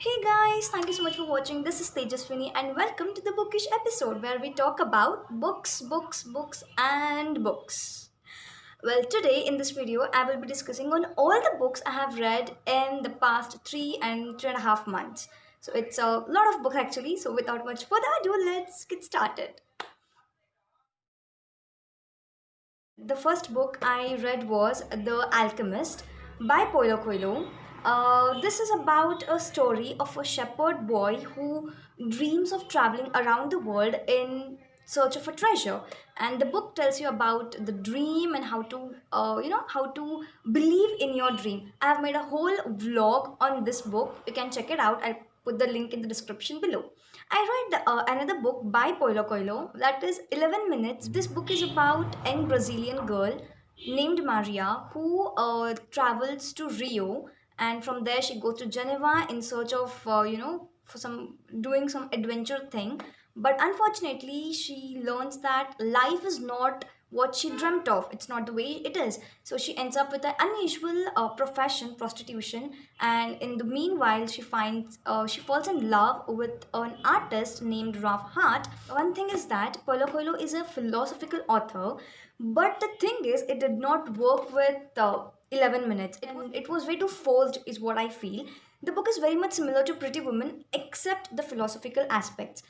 Hey guys, thank you so much for watching. This is Tejaswini and welcome to the Bookish episode where we talk about books, and books. Well, today in this video, I will be discussing on all the books I have read in the past 3 and 3.5 months. So it's a lot of books actually. So without much further ado, let's get started. The first book I read was The Alchemist by Paulo Coelho. This is about a story of a shepherd boy who dreams of traveling around the world in search of a treasure, and the book tells you about the dream and how to how to believe in your dream. I have made a whole vlog on this book. You can check it out. I'll put the link in the description below. I read another book by Paulo Coelho, that is 11 Minutes. This book is about a young Brazilian girl named Maria who travels to Rio, and from there she goes to Geneva in search of for some doing some adventure thing. But unfortunately, she learns that life is not what she dreamt of. It's not the way it is. So she ends up with an unusual profession, prostitution, and in the meanwhile, she falls in love with an artist named Ralph Hart. One thing is that Paulo Coelho is a philosophical author, but the thing is, it did not work with 11 minutes. It was way too forced, is what I feel. The book is very much similar to Pretty Woman, except the philosophical aspects.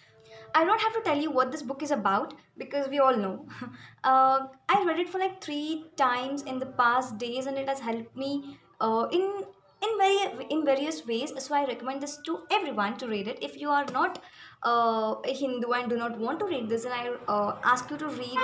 I don't have to tell you what this book is about because we all know. I read it for like 3 times in the past days, and it has helped me in various ways. So I recommend this to everyone to read it. If you are not a Hindu and do not want to read this, then I ask you to read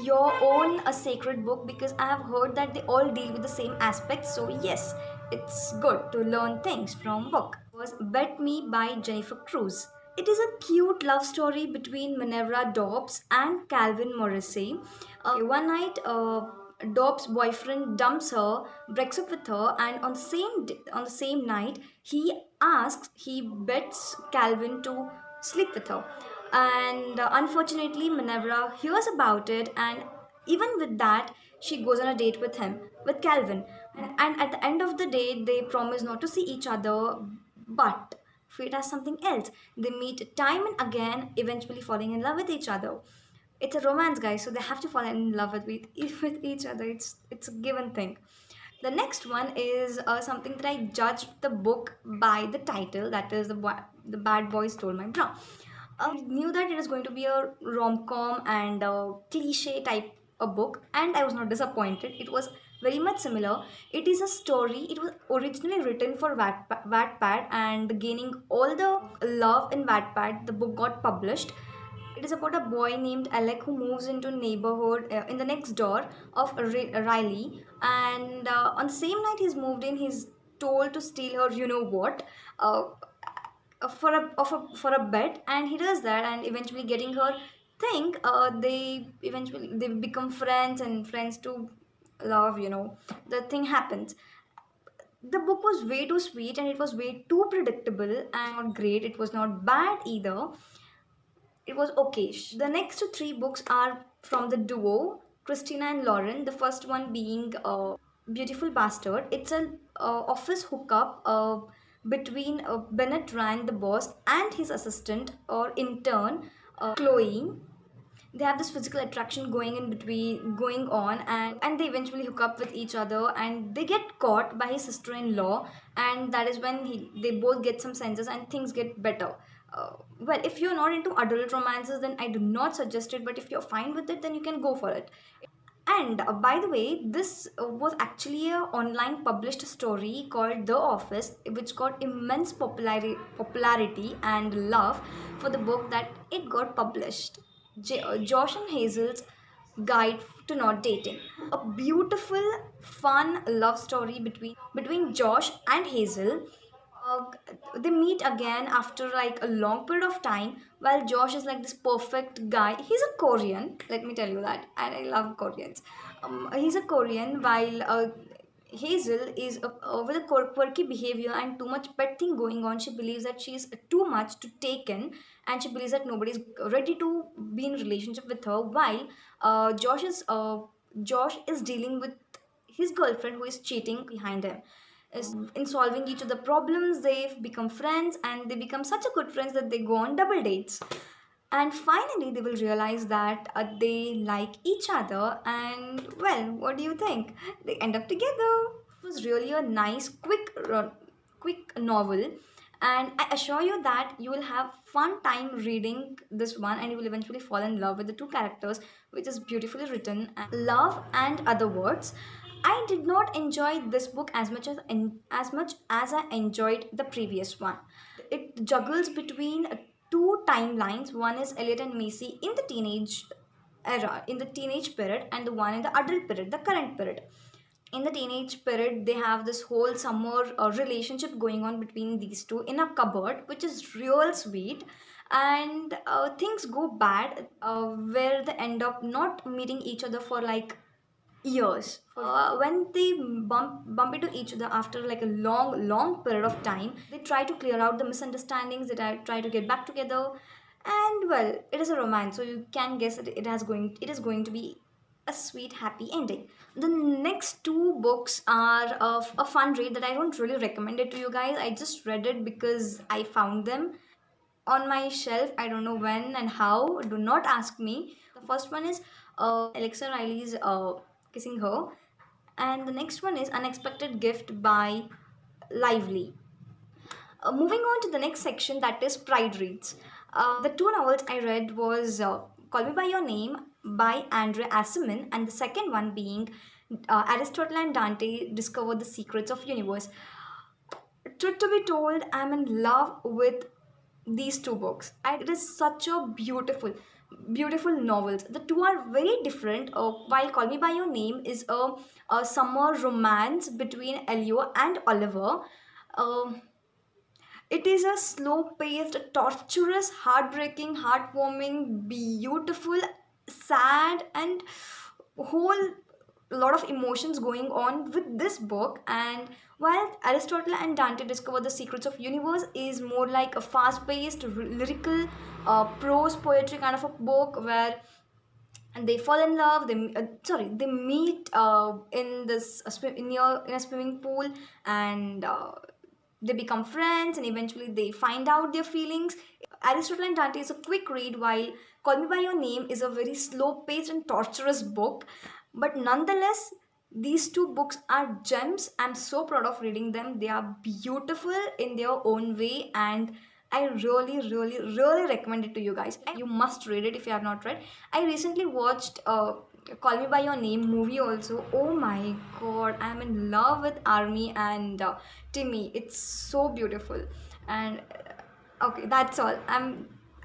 your own a sacred book, because I have heard that they all deal with the same aspects. So yes, it's good to learn things from book. It was Bet Me by Jennifer Cruz. It is a cute love story between Minerva Dobbs and Calvin Morrissey. One night, Dobbs' boyfriend dumps her, breaks up with her, and on the same night, he bets Calvin to sleep with her. And unfortunately, Minerva hears about it, and even with that, she goes on a date with him, with Calvin. And at the end of the day, they promise not to see each other, but fate has something else. They meet time and again, eventually falling in love with each other. It's a romance, guys, so they have to fall in love with each other. It's a given thing. The next one is something that I judged the book by the title, that is the Bad Boy Stole My Bra. I knew that it was going to be a rom-com and a cliche type a book, and I was not disappointed. It was very much similar. It is a story. It was originally written for Wattpad, and gaining all the love in Wattpad, the book got published. It is about a boy named Alec who moves into a neighborhood in the next door of Riley, and on the same night he's moved in, he's told to steal her. You know what? Uh, for a bet, and he does that, and eventually getting her think they become friends, and friends to love. The thing happens. The book was way too sweet, and it was way too predictable, and not great. It was not bad either. It was okay. The next three books are from the duo Christina and Lauren. The first one being Beautiful Bastard. It's an office hookup between Bennett Ryan, the boss, and his assistant or intern, Chloe. They have this physical attraction going on, and they eventually hook up with each other, and they get caught by his sister-in-law, and that is when they both get some senses and things get better. Well, if you're not into adult romances, then I do not suggest it, but if you're fine with it, then you can go for it. And by the way, this was actually a online published story called The Office, which got immense popularity and love for the book that it got published. Josh and Hazel's Guide to Not Dating. A beautiful, fun love story between Josh and Hazel. uh, they meet again after like a long period of time, while Josh is like this perfect guy. He's a Korean, let me tell you that, and I love Koreans. He's a Korean, while Hazel is with a quirky behavior and too much pet thing going on. She believes that she's too much to take in, and she believes that nobody's ready to be in relationship with her, while Josh is dealing with his girlfriend who is cheating behind him. in solving each of the problems. They've become friends, and they become such a good friends that they go on double dates. And finally they will realize that they like each other, and well, what do you think, they end up together. It was really a nice quick novel, and I assure you that you will have fun time reading this one, and you will eventually fall in love with the two characters, which is beautifully written. Love and Other Words. I did not enjoy this book as much as I enjoyed the previous one. It juggles between two timelines. One is Elliot and Macy in the teenage era, in the teenage period, and the one in the adult period, the current period. In the teenage period, they have this whole summer relationship going on between these two in a cupboard, which is real sweet. And things go bad, where they end up not meeting each other for like years. When they bump into each other after like a long period of time, they try to clear out the misunderstandings, they try to get back together. And well, it is a romance, so you can guess that it is going to be a sweet happy ending. The next two books are of a fun read that I don't really recommend it to you guys. I just read it because I found them on my shelf. I don't know when and how. Do not ask me. The first one is Alexa Riley's Kissing Her, and the next one is Unexpected Gift by Lively. Moving on to the next section, that is Pride Reads. The two novels I read was Call Me By Your Name by Andre Aciman, and the second one being Aristotle and Dante Discover the Secrets of Universe. Truth to be told, I'm in love with these two books. It is such a beautiful novels. The two are very different. While Call Me By Your Name is a summer romance between Elio and Oliver, um, it is a slow paced, torturous, heartbreaking, heartwarming, beautiful, sad, and whole lot of emotions going on with this book. And while Aristotle and Dante Discover the Secrets of Universe is more like a fast paced, lyrical, prose poetry kind of a book, where and they fall in love, they meet in this in a swimming pool, and they become friends, and eventually they find out their feelings. Aristotle and Dante is a quick read, while Call Me By Your Name is a very slow paced and torturous book. But nonetheless, these two books are gems. I'm so proud of reading them. They are beautiful in their own way, and I really recommend it to you guys. You must read it if you have not read. I recently watched Call Me By Your Name movie also. Oh my god, I'm in love with Army and Timmy. It's so beautiful. And okay, that's all.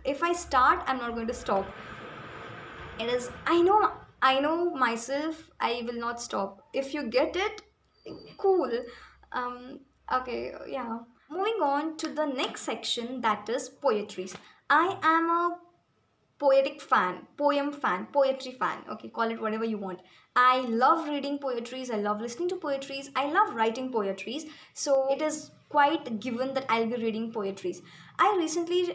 If I start, I'm not going to stop. It is, I know myself, I will not stop. If you get it, cool. um okay, yeah. Moving on to the next section, that is poetries. I am a poem fan, poetry fan. Okay, call it whatever you want. I love reading poetries, I love listening to poetries, I love writing poetries. So it is quite given that I'll be reading poetries. I recently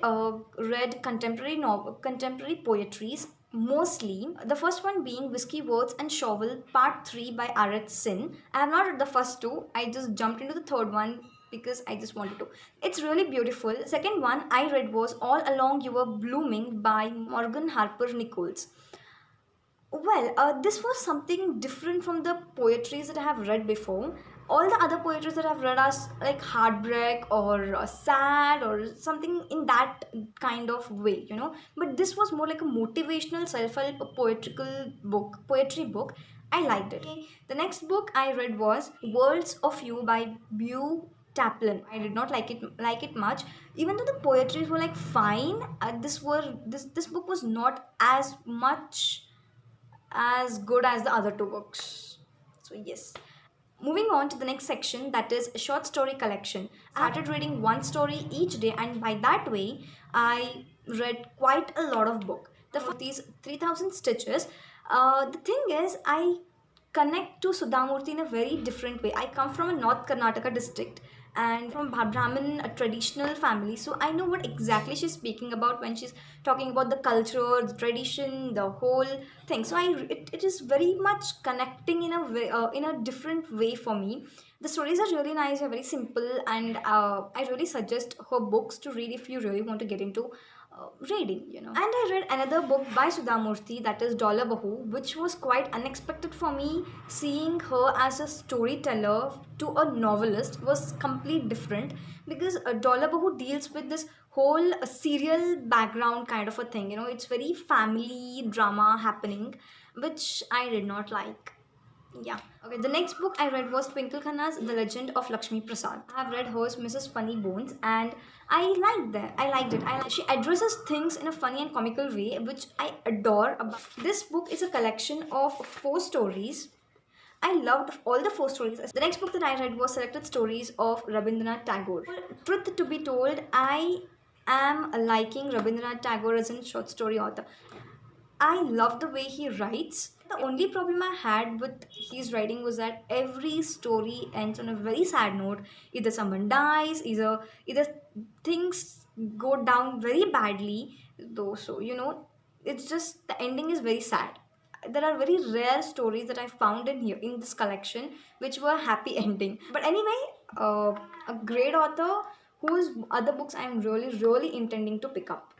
read contemporary poetries, mostly the first one being Whiskey Words and Shovel Part 3 by Aret Sin. I have not read the first two, I just jumped into the third one because I just wanted to. It's really beautiful. The second one I read was All Along You Were Blooming by Morgan Harper Nichols. Well, this was something different from the poetries that I have read before. All the other poetries that I've read are like heartbreak or sad or something in that kind of way, you know. But this was more like a motivational self-help poetry book. I liked it. Okay. The next book I read was Worlds of You by Beau Taplin. I did not like it much, even though the poetries were like fine. This book was not as much as good as the other two books. So yes. Moving on to the next section, that is short story collection. I started reading one story each day, and by that way, I read quite a lot of book. These 3000 Stitches. The thing is, I connect to Sudhamurthy in a very different way. I come from a North Karnataka district, and from Brahmin, a traditional family. So I know what exactly she's speaking about when she's talking about the culture, the tradition, the whole thing. So it is very much connecting in a way, in a different way for me. The stories are really nice, they're very simple, and I really suggest her books to read if you really want to get into reading. And I read another book by Sudhamurthy, that is Dollar Bahu, which was quite unexpected for me. Seeing her as a storyteller to a novelist was completely different, because Dollar Bahu deals with this whole serial background kind of a thing. It's very family drama happening, which I did not like. Yeah. Okay, the next book I read was Twinkle Khanna's The Legend of Lakshmi Prasad. I have read hers, Mrs. Funny Bones, and I liked that. I liked it. She addresses things in a funny and comical way, which I adore. This book is a collection of 4 stories. I loved all the 4 stories. The next book that I read was Selected Stories of Rabindranath Tagore. Truth to be told, I am liking Rabindranath Tagore as a short story author. I love the way he writes. The only problem I had with his writing was that every story ends on a very sad note. Either someone dies, either things go down very badly. Though, so it's just the ending is very sad. There are very rare stories that I found in here in this collection which were happy ending. But anyway, a great author whose other books I am really intending to pick up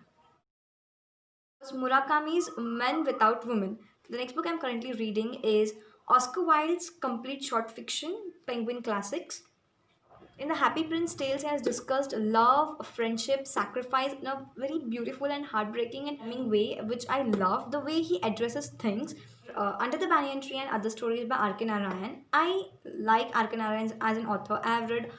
was Murakami's Men Without Women. The next book I'm currently reading is Oscar Wilde's complete short fiction, Penguin Classics. In the Happy Prince Tales, he has discussed love, friendship, sacrifice in a very beautiful and heartbreaking and charming way, which I love. The way he addresses things. Under the Banyan Tree and Other Stories by R.K. Narayan. I like R.K. Narayan as an author. I have read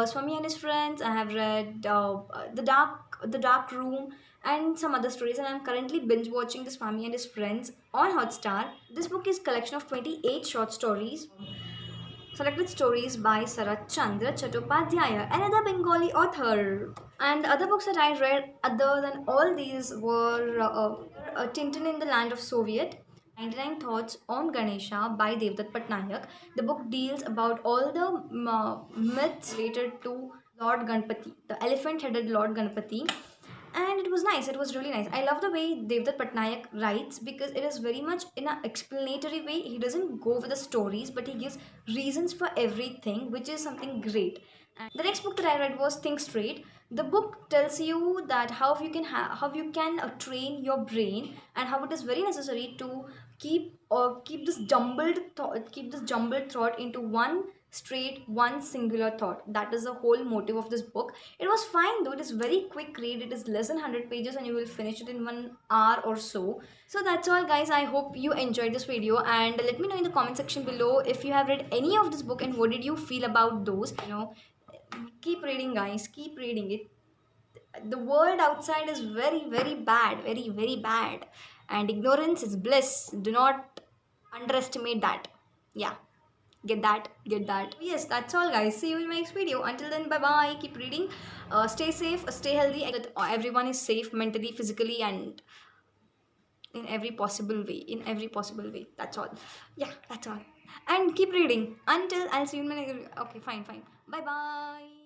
Swami and His Friends. I have read The Dark Room, and some other stories, and I'm currently binge watching The Swami and His Friends on Hotstar. This book is collection of 28 short stories. Selected stories by Sarat Chandra Chattopadhyaya, another Bengali author. And the other books that I read, other than all these, were Tintin in the Land of Soviet, 99 Thoughts on Ganesha by Devdutt Patnaik. The book deals about all the myths related to Lord Ganpati, the elephant-headed Lord Ganpati, and it was nice. It was really nice. I love the way Devdutt Patnaik writes, because it is very much in an explanatory way. He doesn't go with the stories, but he gives reasons for everything, which is something great. And the next book that I read was Think Straight. The book tells you that how you can train your brain, and how it is very necessary to keep this jumbled thought into one singular thought. That is the whole motive of this book. It was fine though. It is very quick read. It is less than 100 pages, and you will finish it in 1 hour or so. So that's all, guys. I hope you enjoyed this video, and let me know in the comment section below if you have read any of this book and what did you feel about those. Keep reading, guys. Keep reading it. The world outside is very bad, very bad, and ignorance is bliss. Do not underestimate that. Yeah, get that. Yes, that's all, guys. See you in my next video. Until then, bye bye. Keep reading. Stay safe, stay healthy, and that everyone is safe mentally, physically, and in every possible way. That's all. Yeah, that's all. And keep reading. Until I'll see you in my next. Okay, fine. Bye bye.